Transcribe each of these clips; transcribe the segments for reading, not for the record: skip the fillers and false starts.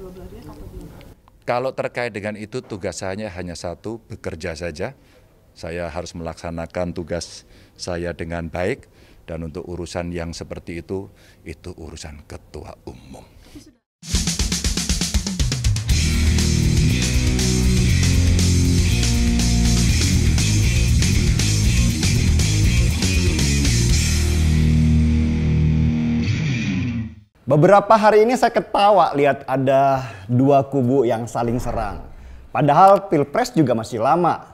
dua-duanya atau belum? Kalau terkait dengan itu tugas saya hanya satu, bekerja saja. Saya harus melaksanakan tugas saya dengan baik dan untuk urusan yang seperti itu urusan ketua umum. Beberapa hari ini saya ketawa lihat ada dua kubu yang saling serang. Padahal Pilpres juga masih lama.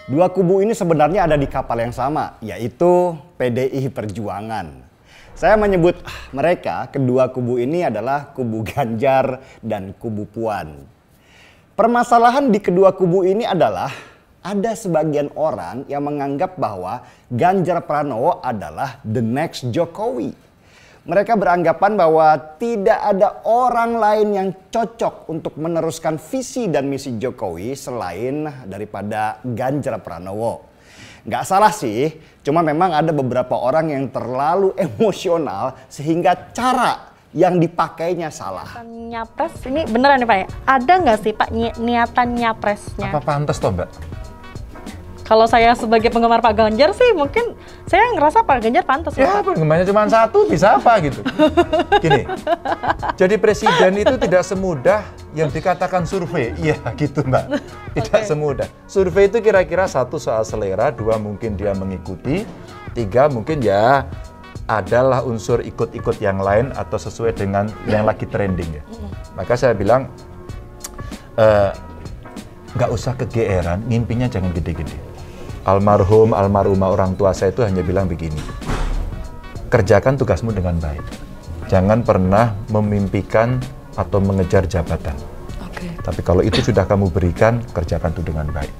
Dua kubu ini sebenarnya ada di kapal yang sama, yaitu PDI Perjuangan. Saya menyebut mereka, kedua kubu ini adalah kubu Ganjar dan kubu Puan. Permasalahan di kedua kubu ini adalah ada sebagian orang yang menganggap bahwa Ganjar Pranowo adalah the next Jokowi. Mereka beranggapan bahwa tidak ada orang lain yang cocok untuk meneruskan visi dan misi Jokowi selain daripada Ganjar Pranowo. Nggak salah sih, cuma memang ada beberapa orang yang terlalu emosional sehingga cara yang dipakainya salah. Nyapres ini beneran nih Pak ya? Ada nggak sih Pak niatan nyapresnya? Apa pantas toh Mbak? Kalau saya sebagai penggemar Pak Ganjar sih mungkin saya ngerasa Pak Ganjar pantas. Ya penggemarnya cuma satu bisa apa gitu. Gini, jadi presiden itu tidak semudah yang dikatakan survei. Iya gitu Mbak, tidak semudah. Survei itu kira-kira satu soal selera, dua mungkin dia mengikuti, tiga mungkin ya adalah unsur ikut-ikut yang lain atau sesuai dengan yang lagi trending ya. Maka saya bilang nggak usah kegeeran, mimpinya jangan gede-gede. Almarhumah orang tua saya itu hanya bilang begini, kerjakan tugasmu dengan baik. Jangan pernah memimpikan atau mengejar jabatan. Tapi kalau itu sudah kamu berikan, kerjakan itu dengan baik.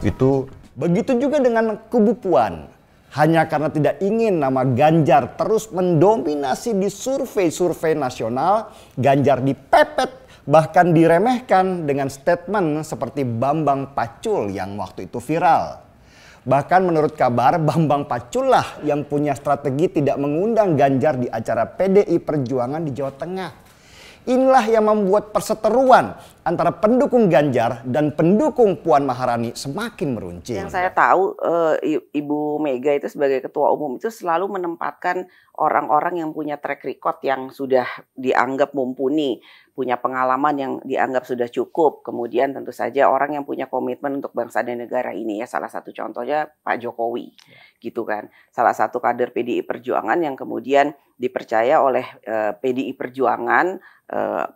Itu begitu juga dengan kubu Puan. Hanya karena tidak ingin nama Ganjar terus mendominasi di survei-survei nasional, Ganjar dipepet bahkan diremehkan dengan statement seperti Bambang Pacul yang waktu itu viral. Bahkan menurut kabar Bambang Pacul lah yang punya strategi tidak mengundang Ganjar di acara PDI Perjuangan di Jawa Tengah. Inilah yang membuat perseteruan antara pendukung Ganjar dan pendukung Puan Maharani semakin meruncing. Yang saya tahu Ibu Mega itu sebagai ketua umum itu selalu menempatkan orang-orang yang punya track record yang sudah dianggap mumpuni, punya pengalaman yang dianggap sudah cukup. Kemudian tentu saja orang yang punya komitmen untuk bangsa dan negara ini ya, salah satu contohnya Pak Jokowi, gitu kan. Salah satu kader PDI Perjuangan yang kemudian dipercaya oleh PDI Perjuangan,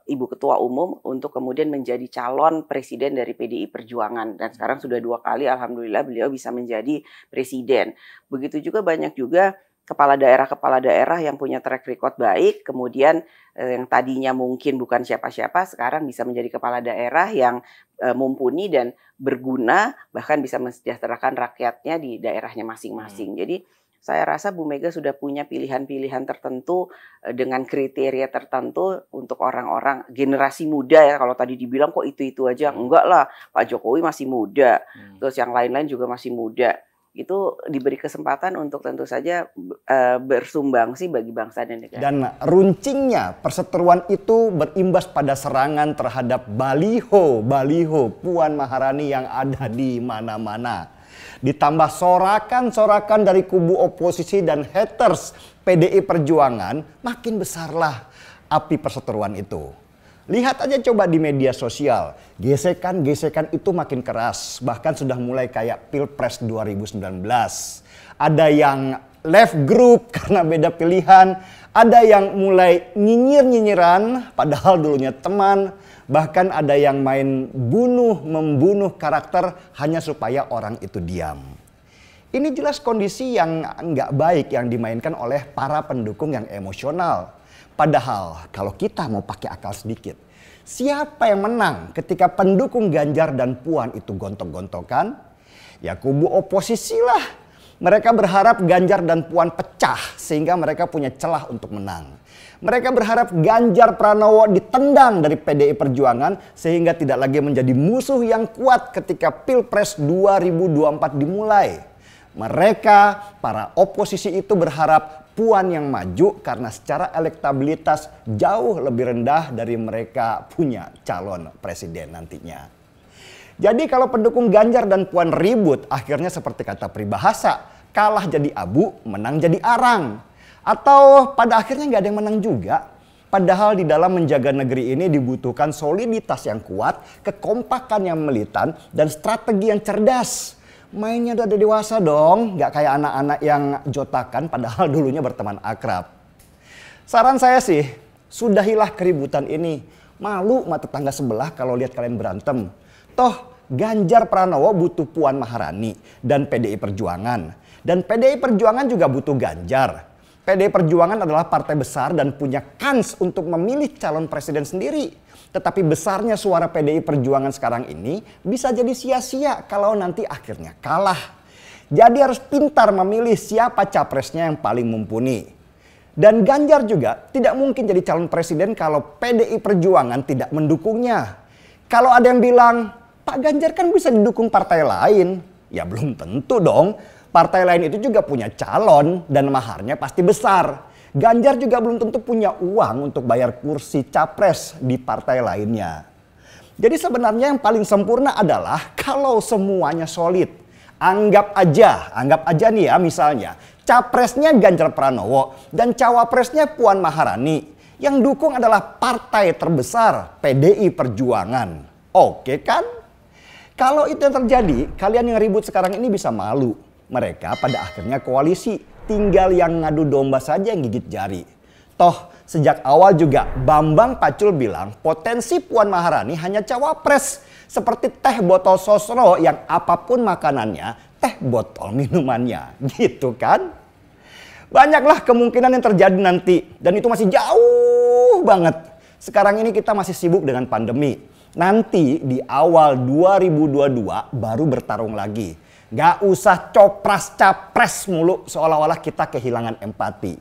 Ibu Ketua Umum untuk kemudian menjadi calon presiden dari PDI Perjuangan. Dan sekarang sudah 2 kali alhamdulillah beliau bisa menjadi presiden. Begitu juga banyak juga kepala daerah yang punya track record baik, kemudian yang tadinya mungkin bukan siapa-siapa, sekarang bisa menjadi kepala daerah yang mumpuni dan berguna, bahkan bisa mensejahterakan rakyatnya di daerahnya masing-masing. Jadi saya rasa Bu Mega sudah punya pilihan-pilihan tertentu dengan kriteria tertentu untuk orang-orang generasi muda ya. Kalau tadi dibilang kok itu-itu aja, enggak lah, Pak Jokowi masih muda, terus yang lain-lain juga masih muda. Itu diberi kesempatan untuk tentu saja bersumbangsi bagi bangsa dan negara. Dan runcingnya perseteruan itu berimbas pada serangan terhadap baliho Puan Maharani yang ada di mana-mana. Ditambah sorakan-sorakan dari kubu oposisi dan haters PDI Perjuangan, makin besarlah api perseteruan itu. Lihat aja coba di media sosial, gesekan-gesekan itu makin keras, bahkan sudah mulai kayak Pilpres 2019. Ada yang left group karena beda pilihan, ada yang mulai nyinyir-nyinyiran padahal dulunya teman, bahkan ada yang main membunuh karakter hanya supaya orang itu diam. Ini jelas kondisi yang nggak baik yang dimainkan oleh para pendukung yang emosional. Padahal kalau kita mau pakai akal sedikit, siapa yang menang ketika pendukung Ganjar dan Puan itu gontok-gontokan? Ya kubu oposisi lah. Mereka berharap Ganjar dan Puan pecah sehingga mereka punya celah untuk menang. Mereka berharap Ganjar Pranowo ditendang dari PDI Perjuangan sehingga tidak lagi menjadi musuh yang kuat ketika Pilpres 2024 dimulai. Mereka, para oposisi itu berharap Puan yang maju karena secara elektabilitas jauh lebih rendah dari mereka punya calon presiden nantinya. Jadi kalau pendukung Ganjar dan Puan ribut, akhirnya seperti kata peribahasa, kalah jadi abu, menang jadi arang. Atau pada akhirnya nggak ada yang menang juga. Padahal di dalam menjaga negeri ini dibutuhkan soliditas yang kuat, kekompakan yang militan, dan strategi yang cerdas. Mainnya udah ada dewasa dong, nggak kayak anak-anak yang jotakan padahal dulunya berteman akrab. Saran saya sih, sudahilah keributan ini. Malu sama tetangga sebelah kalau lihat kalian berantem. Toh Ganjar Pranowo butuh Puan Maharani dan PDI Perjuangan. Dan PDI Perjuangan juga butuh Ganjar. PDI Perjuangan adalah partai besar dan punya kans untuk memilih calon presiden sendiri. Tetapi besarnya suara PDI Perjuangan sekarang ini bisa jadi sia-sia kalau nanti akhirnya kalah. Jadi harus pintar memilih siapa capresnya yang paling mumpuni. Dan Ganjar juga tidak mungkin jadi calon presiden kalau PDI Perjuangan tidak mendukungnya. Kalau ada yang bilang, Pak Ganjar kan bisa didukung partai lain. Ya belum tentu dong. Partai lain itu juga punya calon dan maharnya pasti besar. Ganjar juga belum tentu punya uang untuk bayar kursi capres di partai lainnya. Jadi sebenarnya yang paling sempurna adalah kalau semuanya solid. Anggap aja nih ya misalnya capresnya Ganjar Pranowo dan cawapresnya Puan Maharani. Yang dukung adalah partai terbesar PDI Perjuangan. Oke kan? Kalau itu yang terjadi, kalian yang ribut sekarang ini bisa malu. Mereka pada akhirnya koalisi, tinggal yang ngadu domba saja yang gigit jari. Toh sejak awal juga Bambang Pacul bilang potensi Puan Maharani hanya cawapres. Seperti teh botol sosro yang apapun makanannya, teh botol minumannya. Gitu kan? Banyaklah kemungkinan yang terjadi nanti dan itu masih jauh banget. Sekarang ini kita masih sibuk dengan pandemi. Nanti di awal 2022 baru bertarung lagi. Gak usah copras-capres mulu seolah-olah kita kehilangan empati.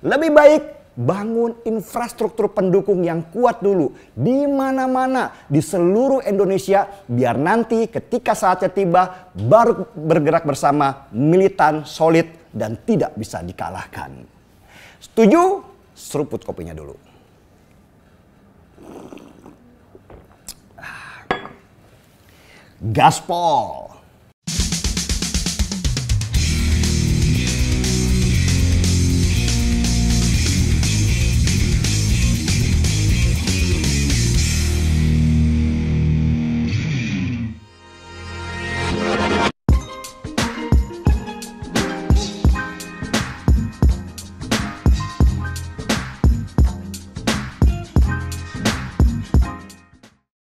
Lebih baik bangun infrastruktur pendukung yang kuat dulu di mana-mana di seluruh Indonesia biar nanti ketika saatnya tiba baru bergerak bersama militan, solid dan tidak bisa dikalahkan. Setuju? Seruput kopinya dulu. Gaspol.